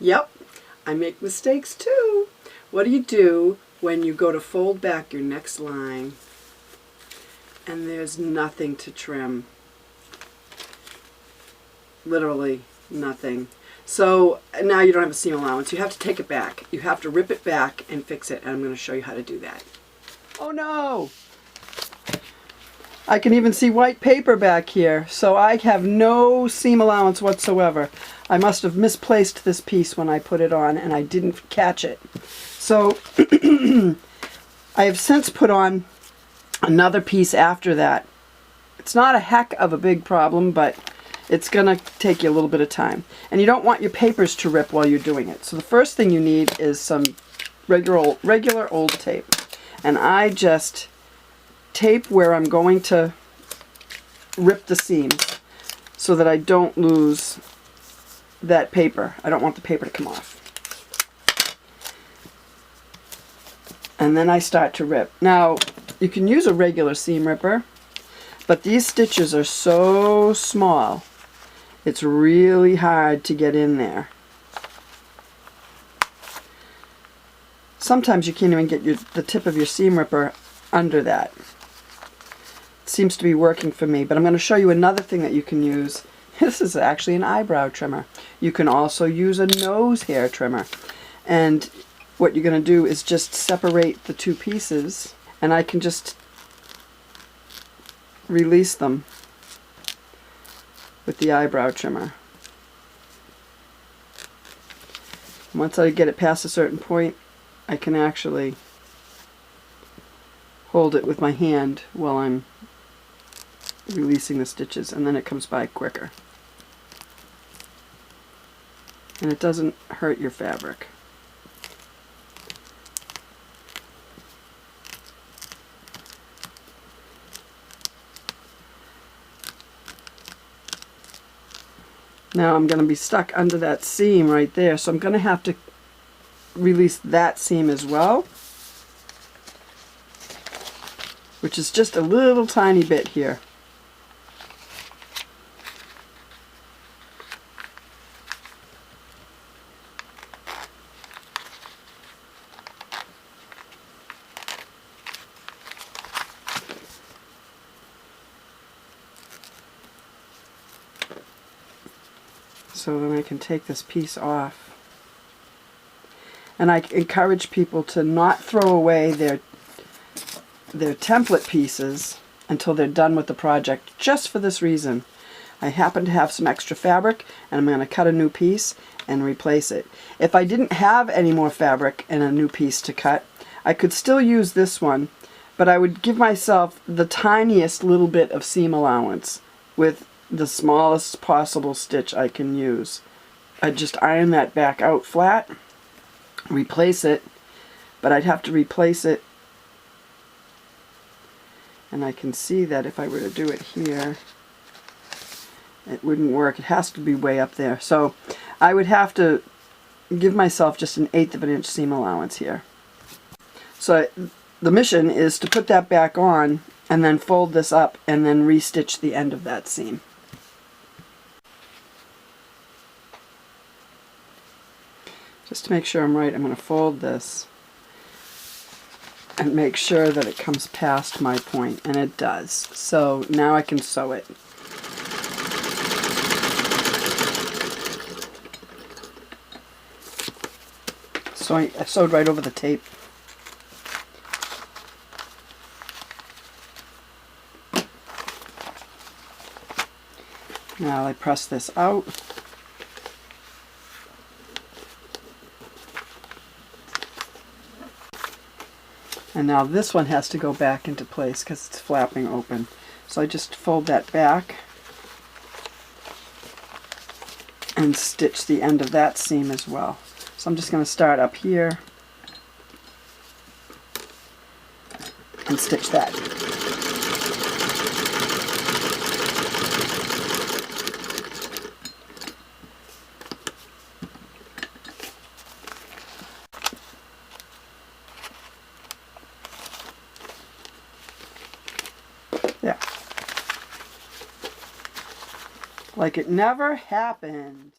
Yep, I make mistakes too. What do you do when you go to fold back your next line and there's nothing to trim? Literally nothing. So now you don't have a seam allowance. You have to take it back. You have to rip it back and fix it, and I'm going to show you how to do that. Oh no! I can even see white paper back here, so I have no seam allowance whatsoever. I must have misplaced this piece when I put it on and I didn't catch it. So I have since put on another piece after that. It's not a heck of a big problem, but it's going to take you a little bit of time. And you don't want your papers to rip while you're doing it. So the first thing you need is some regular old tape. And I just tape where I'm going to rip the seams so that I don't lose that paper. I don't want the paper to come off. And then I start to rip. Now, you can use a regular seam ripper, but these stitches are so small, it's really hard to get in there. Sometimes you can't even get the tip of your seam ripper under that. It seems to be working for me, but I'm going to show you another thing that you can use. This is actually an eyebrow trimmer. You can also use a nose hair trimmer. And what you're going to do is just separate the two pieces, and I can just release them with the eyebrow trimmer. Once I get it past a certain point, I can actually hold it with my hand while I'm releasing the stitches, and then it comes by quicker. And it doesn't hurt your fabric. Now I'm going to be stuck under that seam right there, so I'm going to have to release that seam as well, which is just a little tiny bit here. So then I can take this piece off. And I encourage people to not throw away their template pieces until they're done with the project, just for this reason. I happen to have some extra fabric, and I'm going to cut a new piece and replace it. If I didn't have any more fabric and a new piece to cut, I could still use this one, but I would give myself the tiniest little bit of seam allowance with the smallest possible stitch I can use. I'd just iron that back out flat, replace it, but I'd have to replace it, and I can see that if I were to do it here, it wouldn't work. It has to be way up there. So I would have to give myself just 1/8 of an inch seam allowance here. So the mission is to put that back on and then fold this up and then restitch the end of that seam. Just to make sure I'm right, I'm going to fold this and make sure that it comes past my point, and it does. So now I can sew it. So I sewed right over the tape. Now I press this out. And now this one has to go back into place because it's flapping open. So I just fold that back and stitch the end of that seam as well. So I'm just going to start up here and stitch that. Yeah. Like it never happened.